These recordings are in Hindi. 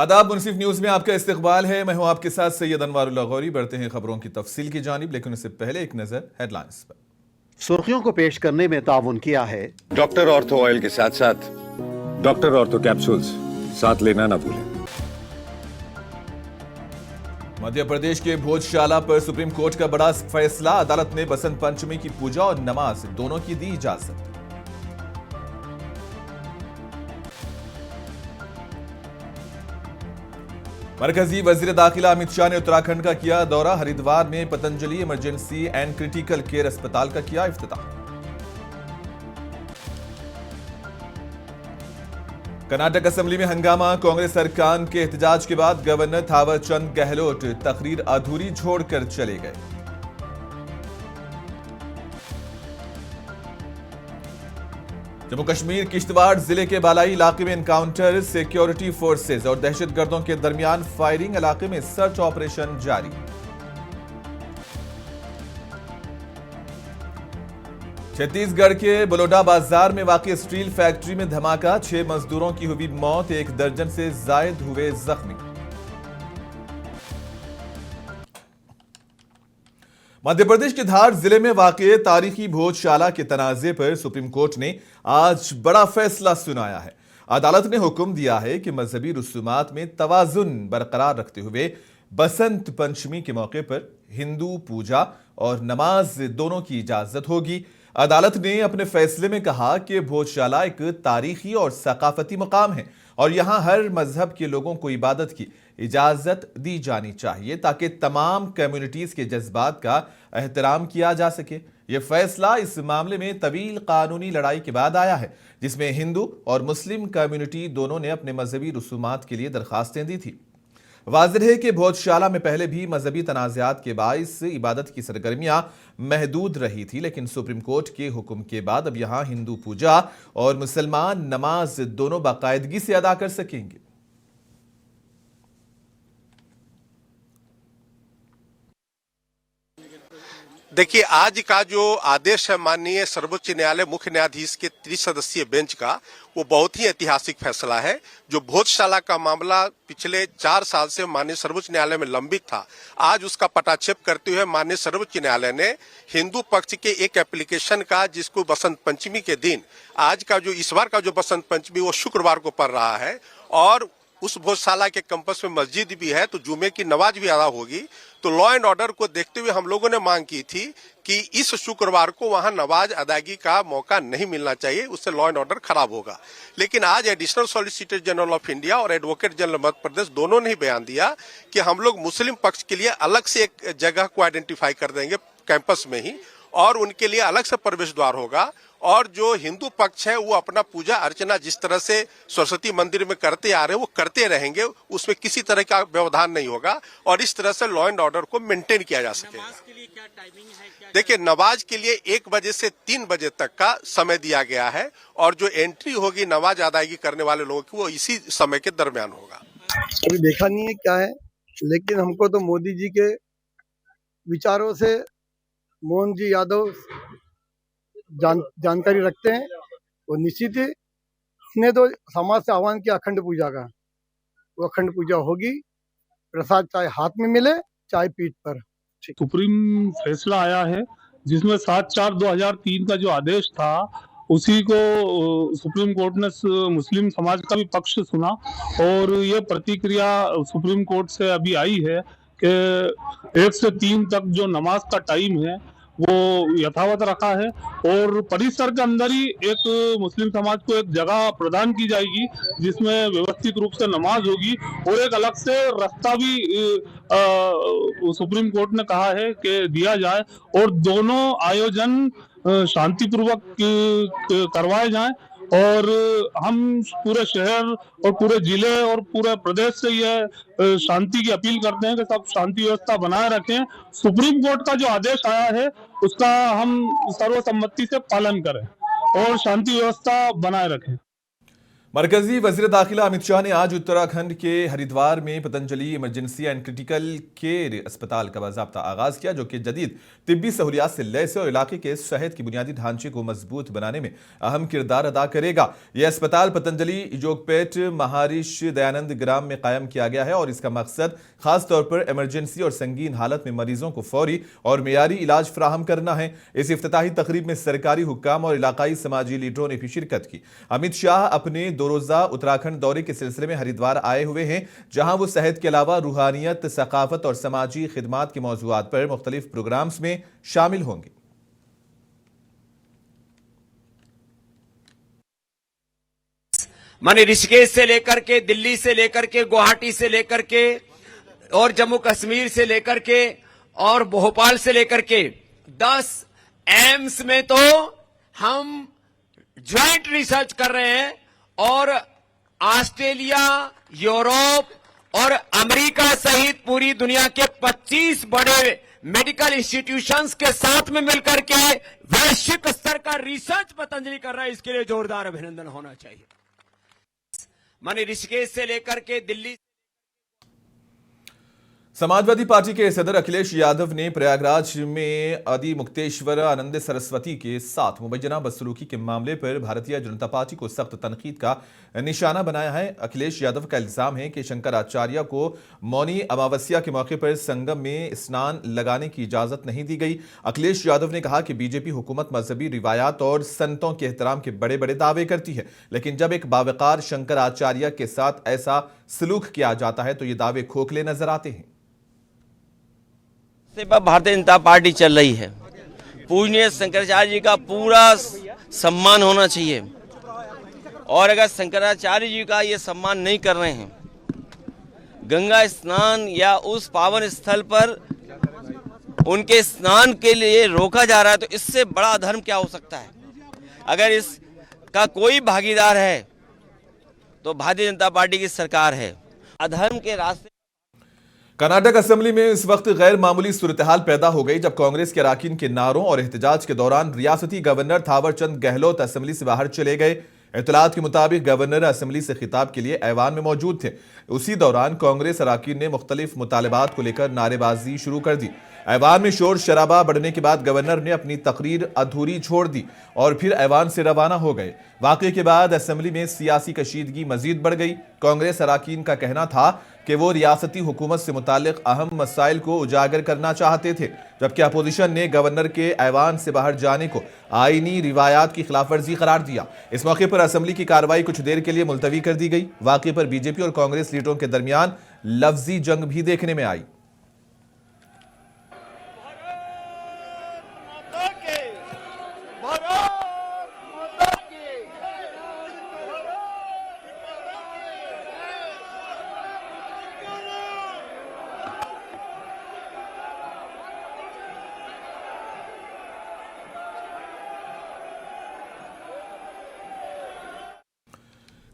आदाब, मुनसिफ न्यूज में आपका इस्तकबाल है। मैं हूं आपके साथ सैयद अनवारुल्लाह गौरी। बढ़ते हैं खबरों की तफसील की जानिब, लेकिन उससे पहले एक नजर हेडलाइंस पर। सुर्खियों को पेश करने में ताउन किया है डॉक्टर ऑर्थो ऑयल के साथ साथ डॉक्टर ऑर्थो कैप्सूल्स साथ लेना ना भूलें। मध्य प्रदेश के भोजशाला पर सुप्रीम कोर्ट का बड़ा फैसला। अदालत ने बसंत पंचमी की पूजा और नमाज दोनों की दी इजाजत। मरकजी वजीर दाखिला अमित शाह ने उत्तराखंड का किया दौरा। हरिद्वार में Patanjali emergency and critical care अस्पताल का किया इफ्तिताह। कर्नाटक असेंबली में हंगामा। कांग्रेस अरकान के एहतजाज के बाद गवर्नर थावर चंद गहलोत तकरीर अधूरी छोड़कर चले गए। जम्मू कश्मीर किश्तवाड़ जिले के बालाई इलाके में एनकाउंटर। सिक्योरिटी फोर्सेज और दहशतगर्दों के दरमियान फायरिंग। इलाके में सर्च ऑपरेशन जारी। छत्तीसगढ़ के बलोडा बाजार में वाकई स्टील फैक्ट्री में धमाका। 6 मजदूरों की हुई मौत, 1 दर्जन से जायद हुए जख्मी। मध्य प्रदेश के धार जिले में वाक़ तारीखी भोजशाला के तनाज़े पर सुप्रीम कोर्ट ने आज बड़ा फैसला सुनाया है। अदालत ने हुक्म दिया है कि मजहबी रसूमात में तवाज़ुन बरकरार रखते हुए बसंत पंचमी के मौके पर हिंदू पूजा और नमाज दोनों की इजाज़त होगी। अदालत ने अपने फैसले में कहा कि भोजशाला एक तारीखी और सकाफती मकाम है और यहां हर मजहब के लोगों को इबादत की इजाजत दी जानी चाहिए ताकि तमाम कम्युनिटीज के जज्बात का एहतराम किया जा सके। यह फैसला इस मामले में तवील कानूनी लड़ाई के बाद आया है, जिसमें हिंदू और मुस्लिम कम्युनिटी दोनों ने अपने मजहबी रसूमात के लिए दरखास्तें दी थी। वाज़ेह है कि भोजशाला में पहले भी मजहबी तनाज़ात के बाइस इबादत की सरगर्मियां महदूद रही थी, लेकिन सुप्रीम कोर्ट के हुक्म के बाद अब यहां हिंदू पूजा और मुसलमान नमाज दोनों बाकायदगी से अदा कर सकेंगे। देखिए, आज का जो आदेश है माननीय सर्वोच्च न्यायालय मुख्य न्यायाधीश के त्रिसदस्यीय बेंच का, वो बहुत ही ऐतिहासिक फैसला है। जो भोजशाला का मामला पिछले 4 साल से माननीय सर्वोच्च न्यायालय में लंबित था, आज उसका पटाक्षेप करते हुए माननीय सर्वोच्च न्यायालय ने हिंदू पक्ष के एक एप्लीकेशन का, जिसको बसंत पंचमी के दिन, आज का जो इस बार का जो बसंत पंचमी वो शुक्रवार को पड़ रहा है और उस भोजशाला के कैंपस में मस्जिद भी है, तो जुमे की नमाज भी अदा होगी। तो लॉ एंड ऑर्डर को देखते हुए हम लोगों ने मांग की थी कि इस शुक्रवार को वहां नमाज अदायगी का मौका नहीं मिलना चाहिए, उससे लॉ एंड ऑर्डर खराब होगा। लेकिन आज additional solicitor general of India और एडवोकेट जनरल मध्य प्रदेश दोनों ने ही बयान दिया कि हम लोग मुस्लिम पक्ष के लिए अलग से एक जगह को आइडेंटिफाई कर देंगे कैंपस में ही, और उनके लिए अलग से प्रवेश द्वार होगा। और जो हिंदू पक्ष है वो अपना पूजा अर्चना जिस तरह से सरस्वती मंदिर में करते आ रहे हैं वो करते रहेंगे, उसमें किसी तरह का व्यवधान नहीं होगा और इस तरह से लॉ एंड ऑर्डर को मेंटेन किया जा सकेगा। नमाज के लिए क्या टाइमिंग है? देखिए, नमाज के लिए 1 बजे से 3 बजे तक का समय दिया गया है और जो एंट्री होगी नमाज अदायगी करने वाले लोगों की वो इसी समय के दरमियान होगा। अभी देखा नहीं है क्या है, लेकिन हमको तो मोदी जी के विचारों से मोहन जी यादव जानकारी रखते हैं और निश्चित ही उसने तो समाज से आह्वान किया अखंड पूजा का, वो अखंड पूजा होगी। प्रसाद चाहे हाथ में मिले चाहे पीठ पर। सुप्रीम फैसला आया है जिसमें 7/4/2003 का जो आदेश था उसी को सुप्रीम कोर्ट ने मुस्लिम समाज का भी पक्ष सुना और ये प्रतिक्रिया सुप्रीम कोर्ट से अभी आई है कि 1 से 3 तक जो नमाज का टाइम है वो यथावत रखा है और परिसर के अंदर ही एक मुस्लिम समाज को एक जगह प्रदान की जाएगी जिसमें व्यवस्थित रूप से नमाज होगी और एक अलग से रास्ता भी सुप्रीम कोर्ट ने कहा है कि दिया जाए और दोनों आयोजन शांतिपूर्वक करवाए जाएं और हम पूरे शहर और पूरे जिले और पूरे प्रदेश से यह शांति की अपील करते हैं कि सब शांति व्यवस्था बनाए रखें। सुप्रीम कोर्ट का जो आदेश आया है उसका हम सर्वसम्मति से पालन करें और शांति व्यवस्था बनाए रखें। मरकजी वजीर दाखिला अमित शाह ने आज उत्तराखंड के हरिद्वार में Patanjali emergency and critical care अस्पताल का बाज़ाब्ता आगाज किया, जो कि जदीद तिब्बी सहूलियात से लैस और इलाके के सेहत की बुनियादी ढांचे को मजबूत बनाने में अहम किरदार अदा करेगा। यह अस्पताल पतंजलि जोगपेट महर्षि दयानंद ग्राम में कायम किया गया है और इसका मकसद खासतौर पर इमरजेंसी और संगीन हालत में मरीजों को फौरी और मेयारी इलाज फराहम करना है। इस इफ्तिताही तकरीब में सरकारी हुक्काम और इलाकाई समाजी लीडरों ने भी शिरकत की। अमित शाह अपने 2 रोजा उत्तराखंड दौरे के सिलसिले में हरिद्वार आए हुए हैं, जहां वो सेहत के अलावा रूहानियत, सकाफत और समाजी खिदमात के मौजूआत पर मुख्तलिफ प्रोग्राम्स में शामिल होंगे। माने ऋषिकेश से लेकर के, दिल्ली से लेकर के, गुवाहाटी से लेकर के और जम्मू कश्मीर से लेकर के और भोपाल से लेकर के 10 एम्स में तो हम ज्वाइंट रिसर्च कर रहे हैं और ऑस्ट्रेलिया, यूरोप और अमेरिका सहित पूरी दुनिया के 25 बड़े मेडिकल इंस्टीट्यूशंस के साथ में मिलकर के वैश्विक स्तर का रिसर्च पतंजलि कर रहा है। इसके लिए जोरदार अभिनंदन होना चाहिए। माने ऋषिकेश से लेकर के दिल्ली। समाजवादी पार्टी के सदर अखिलेश यादव ने प्रयागराज में आदि मुक्तेश्वर आनंद सरस्वती के साथ मुबैना बदसलूकी के मामले पर भारतीय जनता पार्टी को सख्त तनकीद का निशाना बनाया है। अखिलेश यादव का इल्जाम है कि शंकराचार्य को मौनी अमावस्या के मौके पर संगम में स्नान लगाने की इजाजत नहीं दी गई। अखिलेश यादव ने कहा कि बीजेपी हुकूमत मजहबी रिवायात और संतों के एहतराम के बड़े बड़े दावे करती है, लेकिन जब एक बावकार शंकराचार्य के साथ ऐसा सलूक किया जाता है तो ये दावे खोखले नजर आते हैं। भारतीय जनता पार्टी चल रही है, पूजनीय शंकराचार्य जी का पूरा सम्मान होना चाहिए और अगर शंकराचार्य जी का ये सम्मान नहीं कर रहे हैं, गंगा स्नान या उस पावन स्थल पर उनके स्नान के लिए रोका जा रहा है, तो इससे बड़ा अधर्म क्या हो सकता है। अगर इसका कोई भागीदार है तो भारतीय जनता पार्टी की सरकार है। अधर्म के रास्ते। कर्नाटक असेंबली में इस वक्त गैर मामूली सूरत-ए-हाल पैदा हो गई जब कांग्रेस के अराकीन के नारों और एहतजाज के दौरान रियासती गवर्नर थावर चंद गहलोत असेंबली से बाहर चले गए। इत्तलात के मुताबिक गवर्नर असेंबली से खिताब के लिए ऐवान में मौजूद थे। उसी दौरान कांग्रेस अराकीन ने मुख्तलिफ मुतालबात को लेकर नारेबाजी शुरू कर दी। ऐवान में शोर शराबा बढ़ने के बाद गवर्नर ने अपनी तकरीर अधूरी छोड़ दी और फिर ऐवान से रवाना हो गए। वाक़े के बाद असेंबली में सियासी कशीदगी मजीद बढ़ गई। कांग्रेस अराकीन का कहना था कि वो रियासती हुकूमत से मुतालिक अहम मसाइल को उजागर करना चाहते थे, जबकि अपोजिशन ने गवर्नर के ऐवान से बाहर जाने को आईनी रिवायात की खिलाफवर्जी करार दिया। इस मौके पर असेंबली की कार्रवाई कुछ देर के लिए मुलतवी कर दी गई। वाक़े पर बीजेपी और कांग्रेस लीडरों के दरमियान लफ्जी जंग भी देखने में आई।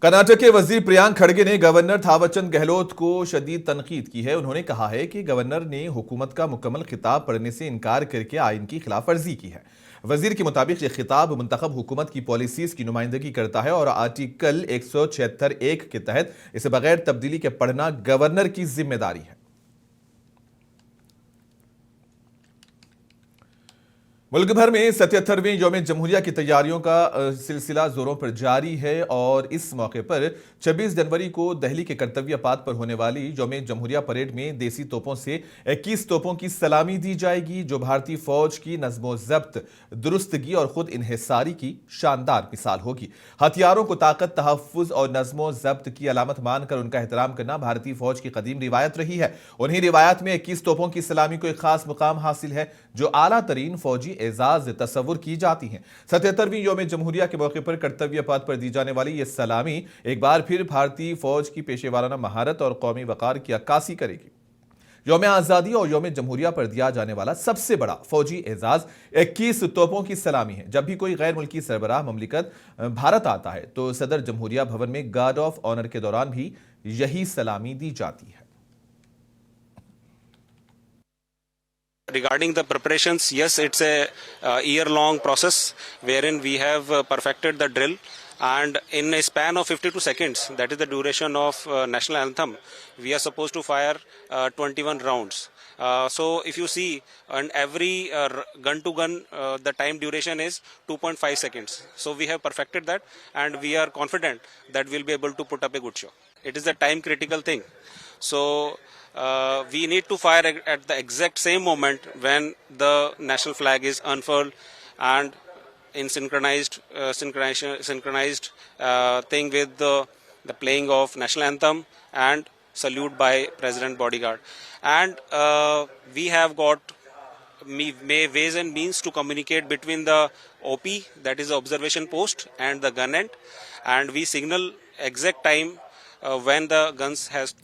कर्नाटक के वजीर प्रियांक खड़गे ने गवर्नर थावरचंद गहलोत को शदीद तनकीद की है। उन्होंने कहा है कि गवर्नर ने हुकूमत का मुकम्मल खिताब पढ़ने से इनकार करके आइन की खिलाफवर्जी की है। वजीर के मुताबिक यह खिताब मुंतखब हुकूमत की पॉलिसीज की नुमाइंदगी करता है और आर्टिकल 176(1) के तहत इसे बगैर तब्दीली के पढ़ना गवर्नर की जिम्मेदारी है। मुल्क भर में 77वें यौम जमहूरिया की तैयारियों का सिलसिला जोरों पर जारी है और इस मौके पर 26 जनवरी को दिल्ली के कर्तव्य पाथ पर होने वाली यौम जमहूरिया परेड में देसी तोपों से 21 तोपों की सलामी दी जाएगी, जो भारतीय फौज की नज़्म-ओ-ज़ब्त, दुरुस्तगी और खुद इन्हिसारी की शानदार मिसाल होगी। हथियारों को ताकत, तहफ़्फ़ुज़ और नज़्म-ओ-ज़ब्त की अलामत मानकर उनका एहतराम करना भारतीय फौज की कदीम रिवायत रही है। उन्हीं रिवायत में 21 तोपों की सलामी को एक खास मुकाम हासिल है, जो आला तरीन फौजी एजाज तस्वुर की जाती हैं। 77वीं यौम जमहूरिया के मौके पर कर्तव्य पथ पर दी जाने वाली यह सलामी एक बार फिर भारतीय फौज की पेशेवाराना महारत और कौमी वकार की अक्कासी करेगी। यौम आज़ादी और यौम जमहूरिया पर दिया जाने वाला सबसे बड़ा फौजी एजाज 21 तोपों की सलामी है। जब भी कोई गैर मुल्की सरबराह ममलिकत भारत आता है तो सदर जमहूरिया भवन में गार्ड ऑफ ऑनर के दौरान भी यही सलामी दी जाती है। Regarding the preparations, yes, it's a year-long process wherein we have perfected the drill and in a span of 52 seconds, that is the duration of national anthem, we are supposed to fire 21 rounds. So if you see, on every gun to gun, the time duration is 2.5 seconds. So we have perfected that, and we are confident that we'll be able to put up a good show. It is a time critical thing. So we need to fire at the exact same moment when the national flag is unfurled and in synchronized thing with the playing of national anthem and salute by President Bodyguard. And we have got ways and means to communicate between the OP, that is the observation post, and the gun end, and we signal exact time when the guns has.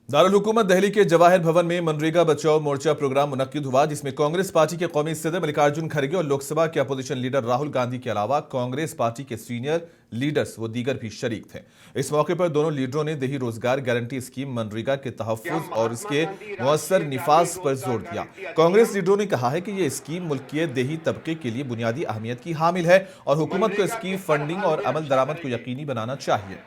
Darul हुकूमत दिल्ली के जवाहर भवन में मनरेगा बचाओ मोर्चा प्रोग्राम मुनक्किद हुआ, जिसमें कांग्रेस पार्टी के कौमी सदर मल्लिकार्जुन खड़गे और लोकसभा के अपोजिशन लीडर राहुल गांधी के अलावा कांग्रेस पार्टी के सीनियर लीडर्स व दीगर भी शरीक थे। इस मौके पर दोनों लीडरों ने देही रोजगार गारंटी स्कीम मनरेगा के तहफ्फुज और इसके मुअस्सर निफाज पर जोर दिया। कांग्रेस लीडरों ने कहा है कि यह स्कीम मुल्क के देही तबके के लिए बुनियादी अहमियत की हामिल है और हुकूमत को इसकी फंडिंग और अमल दरामद को यकीनी बनाना चाहिए।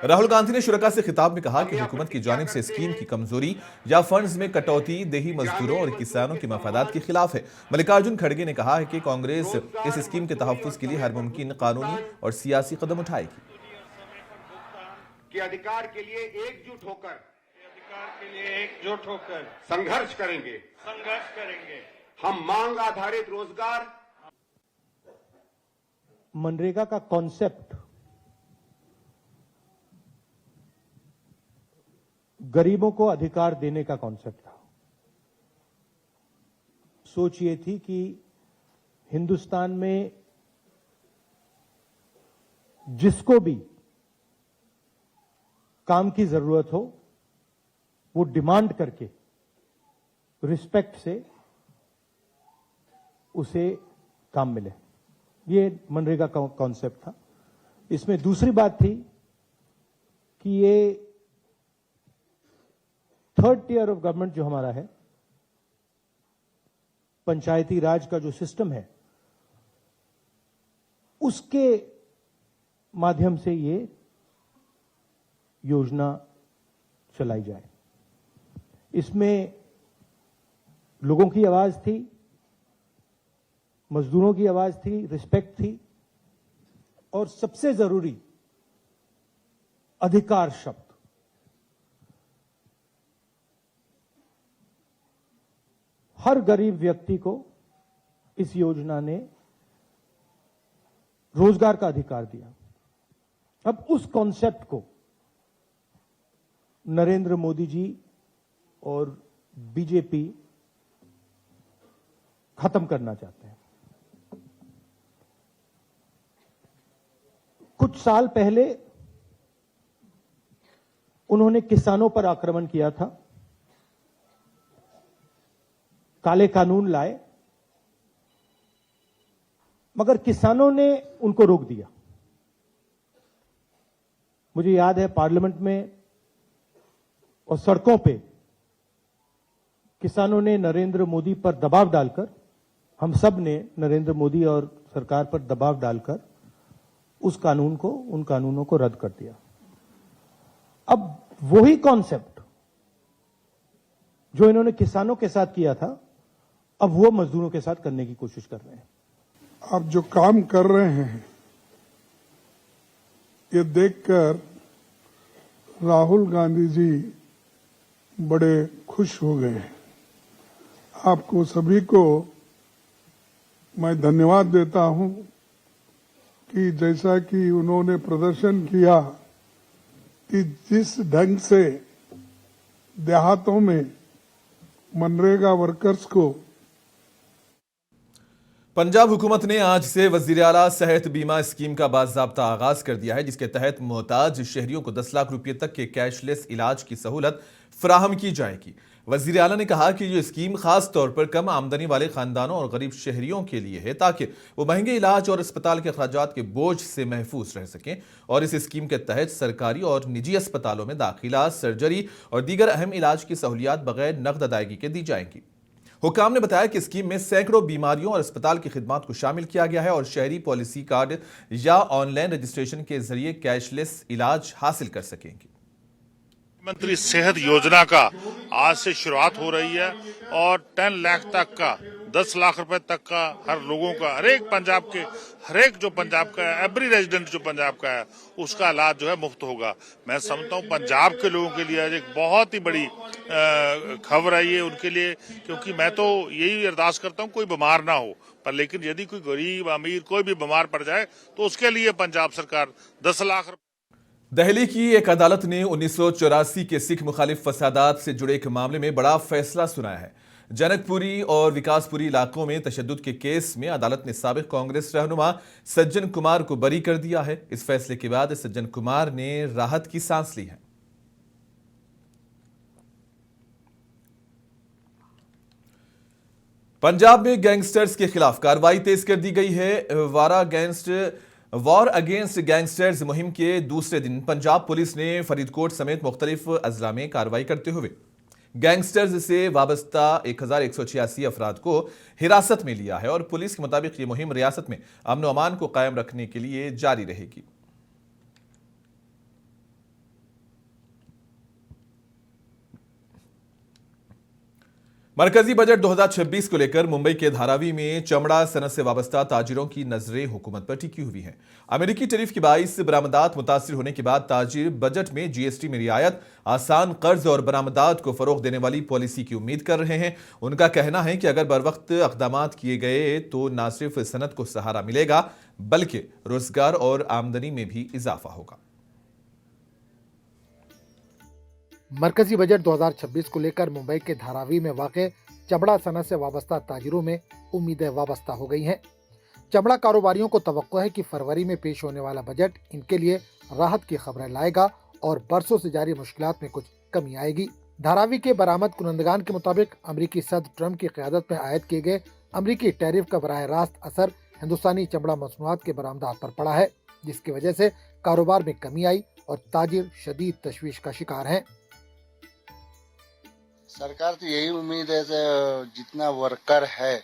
राहुल गांधी ने शुरका से खिताब में कहा कि हुकूमत की जानिब से स्कीम की कमजोरी या फंड्स में कटौती देही मजदूरों और किसानों के मफादात के खिलाफ है। मल्लिकार्जुन खड़गे ने कहा है कि कांग्रेस इस स्कीम के तहफ्फुज के लिए हर मुमकिन कानूनी और सियासी कदम उठाएगी। कि अधिकार के लिए एकजुट होकर संघर्ष करेंगे। हम मांग आधारित रोजगार, मनरेगा का कॉन्सेप्ट गरीबों को अधिकार देने का कॉन्सेप्ट था। सोच ये थी कि हिंदुस्तान में जिसको भी काम की जरूरत हो वो डिमांड करके रिस्पेक्ट से उसे काम मिले, ये मनरेगा का कॉन्सेप्ट था। इसमें दूसरी बात थी कि ये थर्ड टियर ऑफ गवर्नमेंट जो हमारा है, पंचायती राज का जो सिस्टम है, उसके माध्यम से ये योजना चलाई जाए। इसमें लोगों की आवाज थी, मजदूरों की आवाज थी, रिस्पेक्ट थी और सबसे जरूरी अधिकार शब्द। हर गरीब व्यक्ति को इस योजना ने रोजगार का अधिकार दिया। अब उस कॉन्सेप्ट को नरेंद्र मोदी जी और बीजेपी खत्म करना चाहते हैं। कुछ साल पहले उन्होंने किसानों पर आक्रमण किया था, काले कानून लाए, मगर किसानों ने उनको रोक दिया। मुझे याद है पार्लियामेंट में और सड़कों पे किसानों ने नरेंद्र मोदी पर दबाव डालकर, हम सब ने नरेंद्र मोदी और सरकार पर दबाव डालकर उस कानून को, उन कानूनों को रद्द कर दिया। अब वही कॉन्सेप्ट जो इन्होंने किसानों के साथ किया था, अब वो मजदूरों के साथ करने की कोशिश कर रहे हैं। आप जो काम कर रहे हैं ये देखकर राहुल गांधी जी बड़े खुश हो गए। आपको सभी को मैं धन्यवाद देता हूं कि जैसा कि उन्होंने प्रदर्शन किया कि जिस ढंग से देहातों में मनरेगा वर्कर्स को पंजाब हुकूमत ने आज से वजीर आला सेहत बीमा स्कीम का बाज़ाब्ता आगाज कर दिया है, जिसके तहत मोहताज शहरियों को 10 लाख रुपए तक के कैशलेस इलाज की सहूलत फराहम की जाएगी। वजीर आला ने कहा कि यह स्कीम खास तौर पर कम आमदनी वाले खानदानों और गरीब शहरियों के लिए है, ताकि वो महंगे इलाज और अस्पताल के अखराजात के बोझ से महफूज रह सकें। और इस स्कीम के तहत सरकारी और निजी अस्पतालों में दाखिला, सर्जरी और दीगर अहम इलाज की सहूलियात बगैर नकद अदायगी के दी जाएंगी। हुकाम ने बताया कि स्कीम में सैकड़ों बीमारियों और अस्पताल की खिदमात को शामिल किया गया है और शहरी पॉलिसी कार्ड या ऑनलाइन रजिस्ट्रेशन के जरिए कैशलेस इलाज हासिल कर सकेंगे। मंत्री सेहत योजना का आज से शुरुआत हो रही है और 10 लाख तक का 10 लाख रुपए तक का हर लोगों का हरेक जो पंजाब का है, एवरी रेजिडेंट जो पंजाब का है उसका इलाज जो है मुफ्त होगा। मैं समझता हूँ पंजाब के लोगों के लिए एक बहुत ही बड़ी खबर है ये उनके लिए, क्योंकि मैं तो यही अरदास करता हूँ कोई बीमार ना हो, पर लेकिन यदि कोई गरीब अमीर कोई भी बीमार पड़ जाए तो उसके लिए पंजाब सरकार 10 लाख। दिल्ली की एक अदालत ने 1984 के सिख मुखालिफ फसादात से जुड़े एक मामले में बड़ा फैसला सुनाया है। जनकपुरी और विकासपुरी इलाकों में तशद्दुद के केस में अदालत ने साबिक कांग्रेस रहनुमा सज्जन कुमार को बरी कर दिया है। इस फैसले के बाद सज्जन कुमार ने राहत की सांस ली है। पंजाब में गैंगस्टर्स के खिलाफ कार्रवाई तेज कर दी गई है। वॉर अगेंस्ट गैंगस्टर्स मुहिम के दूसरे दिन पंजाब पुलिस ने फरीदकोट समेत मुख्तलिफ अजला में कार्रवाई करते हुए गैंगस्टर्स से वाबस्ता 1186 अफराद को हिरासत में लिया है और पुलिस के मुताबिक ये मुहिम रियासत में अमन व अमान को कायम रखने के लिए जारी रहेगी। मरकजी बजट 2026 को लेकर मुंबई के धारावी में चमड़ा सनत से वाबस्ता ताजिरों की नजरें हुकूमत पर टिकी हुई हैं। अमेरिकी टैरिफ के बाइस बरामदात मुतासिर होने के बाद ताजिर बजट में जीएसटी में रियायत, आसान कर्ज और बरामदात को फरोग देने वाली पॉलिसी की उम्मीद कर रहे हैं। उनका कहना है कि अगर बरवक्त इक़दामात किए गए तो न सिर्फ सनत को सहारा मिलेगा बल्कि रोजगार और आमदनी में भी इजाफा होगा। मरकजी बजट 2026 को लेकर मुंबई के धारावी में वाक़े चमड़ा सनत से वाबस्ता ताजिरों में उम्मीदें वाबस्ता हो गई हैं। चमड़ा कारोबारियों को तवक्को है कि फरवरी में पेश होने वाला बजट इनके लिए राहत की खबरें लाएगा और बरसों से जारी मुश्किलात में कुछ कमी आएगी। धारावी के बरामद कुनंदगान के मुताबिक अमरीकी सदर ट्रंप की क़यादत में आयद किए गए अमरीकी टैरिफ का बराह रास्त असर हिंदुस्तानी चमड़ा मसनूआत के बरामदात पर पड़ा है, जिसकी वजह से कारोबार में कमी आई और ताजिर शदीद तशवीश का शिकार हैं। सरकार तो यही उम्मीद है जितना वर्कर है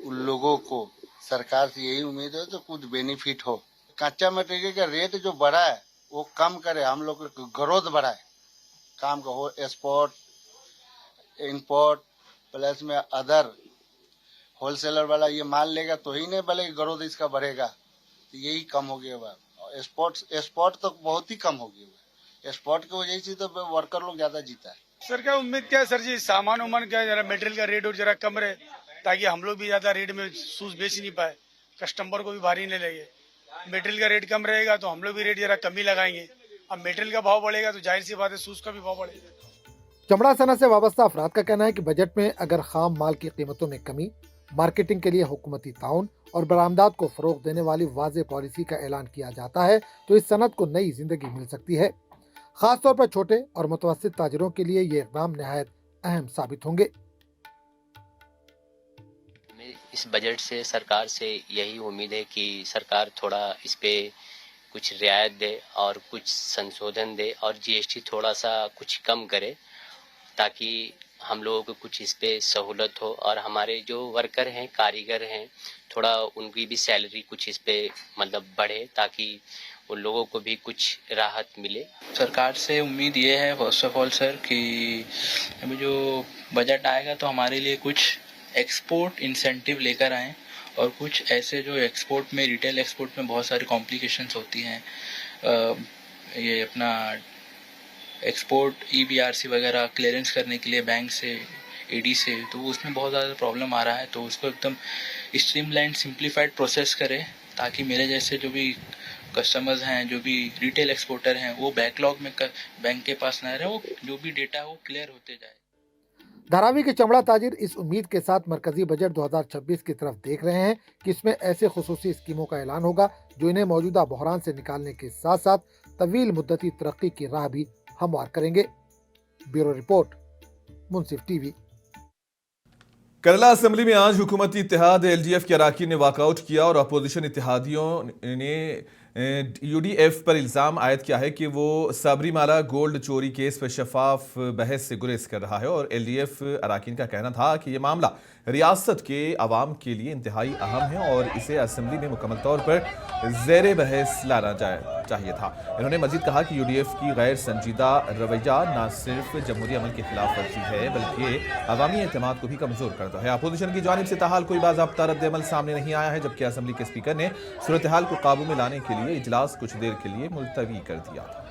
उन लोगों को सरकार से यही उम्मीद है तो कुछ बेनिफिट हो। कच्चा मटेरियल का रेट जो बढ़ा है वो कम करे, हम लोग ग्रोथ बढ़ाए, काम का हो एक्सपोर्ट इंपोर्ट प्लस में अदर होलसेलर वाला ये माल लेगा तो ही नहीं भले ग्रोथ इसका बढ़ेगा, तो यही कम हो गया। एक्सपोर्ट तो बहुत ही कम हो गया। एक्सपोर्ट की वजह से तो वर्कर लोग ज्यादा जीता है। सर क्या उम्मीद क्या है सर जी, सामान उमान क्या जरा मटेरियल का रेट और जरा कम रहे ताकि हम लोग भी ज्यादा रेट में शूज बेच नहीं पाए, कस्टमर को भी भारी नहीं लगे। मटेरियल का रेट कम रहेगा तो हम लोग भी रेट जरा कम ही लगाएंगे। अब मटेरियल का भाव बढ़ेगा तो जाहिर सी बात है शूज का भी भाव बढ़ेगा। चमड़ा सनत से वाबस्ता अफराद का कहना है कि बजट में अगर खाम माल की कीमतों में कमी, मार्केटिंग के लिए हुकूमती ताउन और बरामदात को फरोग देने वाली वाज़ेह पॉलिसी का ऐलान किया जाता है तो इस सनत को नई जिंदगी मिल सकती है। खासतौर पर छोटे और मुतवस्सित ताजिरों के लिए ये इक़दाम नहायत अहम साबित होंगे। इस बजट से सरकार से यही उम्मीद है कि सरकार थोड़ा इस पे कुछ रियायत दे और कुछ संशोधन दे और जीएसटी थोड़ा सा कुछ कम करे ताकि हम लोगों को कुछ इस पे सहूलत हो और हमारे जो वर्कर हैं, कारीगर हैं, थोड़ा उनकी भी सैलरी कुछ इस पे मतलब बढ़े ताकि उन लोगों को भी कुछ राहत मिले। सरकार से उम्मीद ये है फर्स्ट ऑफ ऑल सर कि अभी जो बजट आएगा तो हमारे लिए कुछ एक्सपोर्ट इंसेंटिव लेकर आएँ और कुछ ऐसे जो एक्सपोर्ट में रिटेल एक्सपोर्ट में बहुत सारी कॉम्प्लिकेशंस होती हैं, ये अपना एक्सपोर्ट EBRC वगैरह क्लियरेंस करने के लिए बैंक से AD से, तो उसमें बहुत ज़्यादा प्रॉब्लम आ रहा है। तो उसको एकदम स्ट्रीमलाइन सिंप्लीफाइड प्रोसेस करें ताकि मेरे जैसे जो भी कस्टमर्स हैं, जो भी रिटेल एक्सपोर्टर हैं, वो बैकलॉग में बैंक के पास ना रहे, वो जो भी डेटा है वो क्लियर होते जाए। धारावी के चमड़ा ताजिर इस उम्मीद के साथ मरकजी बजट 2026 की तरफ देख रहे हैं कि इसमें ऐसे खुसूसी स्कीमों का ऐलान होगा जो इन्हें मौजूदा बहरान से निकालने के साथ साथ तवील मुद्दती तरक्की की राह भी हमवार करेंगे। ब्यूरो रिपोर्ट, मुंसिफ टीवी। केरला असेंबली में आज हुकूमती इत्तेहाद LDF के अराकीन ने वॉकआउट किया और अपोजिशन इत्तेहादियों ने यूडीएफ पर इल्ज़ाम आयद किया है कि वो सबरीमाला गोल्ड चोरी केस पर शफाफ बहस से गुरेज कर रहा है और एलडीएफ अरकान का कहना था कि यह मामला रियासत के अवाम के लिए इंतहाई अहम है और इसे असम्बली में मुकम्मल तौर पर ज़ेर बहस लाना चाहिए था। इन्होंने मजीद कहा कि यूडीएफ की गैर संजीदा रवैया न सिर्फ जमहूरी अमल की खिलाफ वर्जी है बल्कि अवामी एतमाद को भी कमजोर करता है। अपोजिशन की जानिब से ताहाल कोई बाज़ाब्ता रद्द-ए-अमल सामने नहीं आया है, जबकि असम्बली के स्पीकर ने सूरत हाल को काबू में लाने के लिए इजलास कुछ देर के लिए मुलतवी कर दिया था।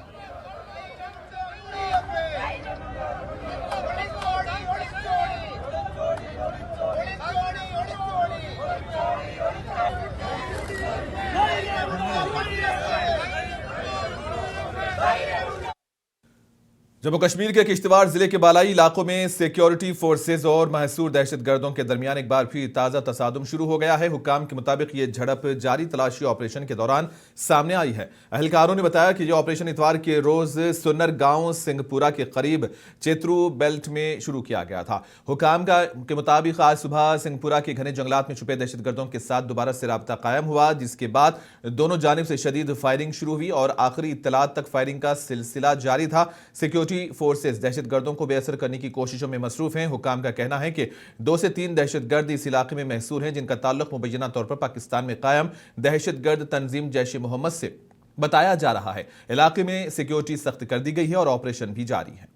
जम्मू कश्मीर के किश्तवाड़ जिले के बालाई इलाकों में सिक्योरिटी फोर्सेज और महसूर दहशतगर्दों के दरमियान एक बार फिर ताज़ा तसादुम शुरू हो गया है। हुक्काम के मुताबिक ये झड़प जारी तलाशी ऑपरेशन के दौरान सामने आई है। अहलकारों ने बताया कि यह ऑपरेशन इतवार के रोज सुन्नर गांव सिंहपुरा के करीब चेत्रु बेल्ट में शुरू किया गया था। हुक्काम के मुताबिक आज सुबह सिंहपुरा के घने जंगलात में छुपे दहशतगर्दों के साथ दोबारा से राब्ता कायम हुआ, जिसके बाद दोनों जानिब से शदीद फायरिंग शुरू हुई और आखिरी इत्तलात तक फायरिंग का सिलसिला जारी था। सिक्योरिटी फोर्सेस दहशतगर्दों को बेअसर करने की कोशिशों में मसरूफ हैं। हुक्काम का कहना है कि 2 से 3 दहशतगर्द इस इलाके में महसूर हैं, जिनका ताल्लुक मुबैना तौर पर पाकिस्तान में कायम दहशतगर्द तंजीम जैश-ए-मोहम्मद से बताया जा रहा है। इलाके में सिक्योरिटी सख्त कर दी गई है और ऑपरेशन भी जारी है।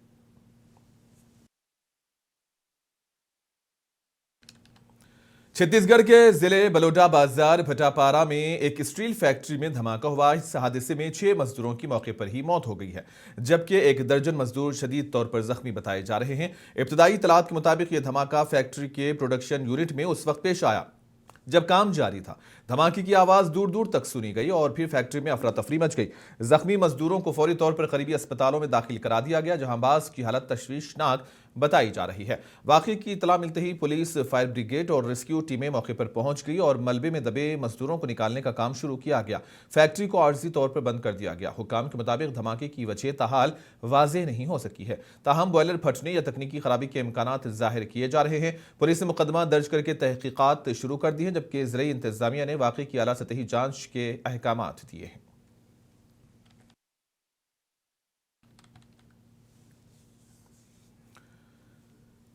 छत्तीसगढ़ के जिले बलोडा बाजार भटापारा में एक स्टील फैक्ट्री में धमाका हुआ। इस हादसे में 6 मजदूरों की मौके पर ही मौत हो गई है, जबकि 1 दर्जन मजदूर शदीद तौर पर जख्मी बताए जा रहे हैं। इब्तदाई इत्तलात के मुताबिक यह धमाका फैक्ट्री के प्रोडक्शन यूनिट में उस वक्त पेश आया जब काम जारी था। धमाके की आवाज दूर दूर तक सुनी गई और फिर फैक्ट्री में अफरा तफरी मच गई। जख्मी मजदूरों को फौरी तौर पर करीबी अस्पतालों में दाखिल करा दिया गया, जहां बास की हालत तशवीशनाक बताई जा रही है। वाकई की इतला मिलते ही पुलिस, फायर ब्रिगेड और रेस्क्यू टीमें मौके पर पहुंच गई और मलबे में दबे मजदूरों को निकालने का काम शुरू किया गया। फैक्ट्री को आर्जी तौर पर बंद कर दिया गया। हुक्काम के मुताबिक धमाके की वजह ताहाल वाज़ेह नहीं हो सकी है, ताहम बॉयलर फटने या तकनीकी खराबी के इम्कानात जाहिर किए जा रहे हैं। पुलिस ने मुकदमा दर्ज करके तहकीकात शुरू कर दी है, जबकि ज़राई इंतजामिया ने वाकई की आला सतही जांच के अहकामात दिए हैं।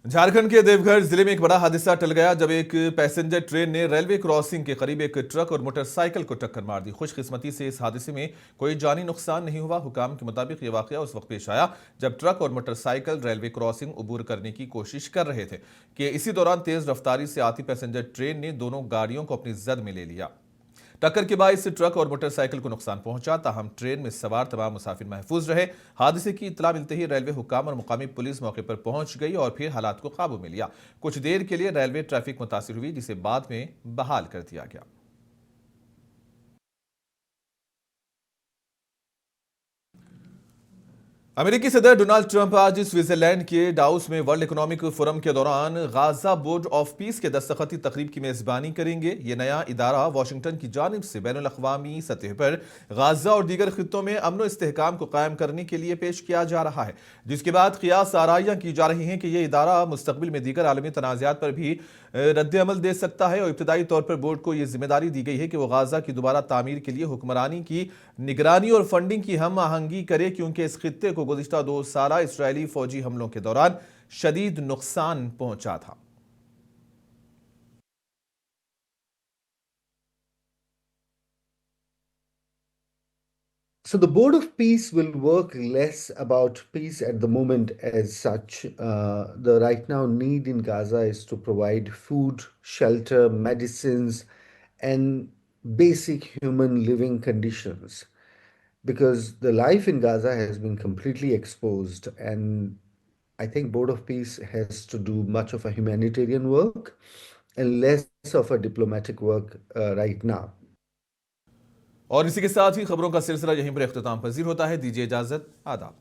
झारखंड के देवघर जिले में एक बड़ा हादसा टल गया जब एक पैसेंजर ट्रेन ने रेलवे क्रॉसिंग के करीब एक ट्रक और मोटरसाइकिल को टक्कर मार दी। खुशकिस्मती से इस हादसे में कोई जानी नुकसान नहीं हुआ। हुकाम के मुताबिक यह वाकया उस वक्त पेश आया जब ट्रक और मोटरसाइकिल रेलवे क्रॉसिंग अबूर करने की कोशिश कर रहे थे कि इसी दौरान तेज रफ्तारी से आती पैसेंजर ट्रेन ने दोनों गाड़ियों को अपनी जद में ले लिया। टक्कर के बाद इससे ट्रक और मोटरसाइकिल को नुकसान पहुंचा, ताहम ट्रेन में सवार तमाम मुसाफिर महफूज रहे। हादसे की इत्तला मिलते ही रेलवे हुक्काम और मुकामी पुलिस मौके पर पहुंच गई और फिर हालात को काबू में लिया। कुछ देर के लिए रेलवे ट्रैफिक मुतासिर हुई, जिसे बाद में बहाल कर दिया गया। अमेरिकी सदर डोनाल्ड ट्रंप आज स्विट्जरलैंड के डाउस में वर्ल्ड इकोनॉमिक फोरम के दौरान गाजा बोर्ड ऑफ पीस के दस्तखती तकरीब की मेजबानी करेंगे। ये नया इदारा वाशिंगटन की जानिब से बैनुल-अक़वामी सतह पर गाजा और दीगर खित्तों में अमन और इस्तेहकाम को कायम करने के लिए पेश किया जा रहा है, जिसके बाद क़ियास आराइयां की जा रही हैं कि यह इदारा मुस्तक़बिल में दीगर आलमी तनाज़ात पर भी रद्द-ए-अमल दे सकता है। और इब्तदाई तौर पर बोर्ड को यह जिम्मेदारी दी गई है कि वह गाजा की दोबारा तामीर के लिए हुक्मरानी की निगरानी और फंडिंग की हम आहंगी करे, क्योंकि इस खित्ते को गुज़िश्ता 2 साल इस्राएली फौजी हमलों के दौरान शदीद नुकसान पहुंचा था। So the Board of Peace will work less about peace at the moment as such. The right now need in Gaza is to provide food, shelter, medicines, and basic human living conditions, because the life in Gaza has been completely exposed, and I think Board of Peace has to do much of a humanitarian work and less of a diplomatic work right now. और इसी के साथ ही खबरों का सिलसिला यहीं पर इख्तिताम पजीर होता है। दीजिए इजाजत, आदाब।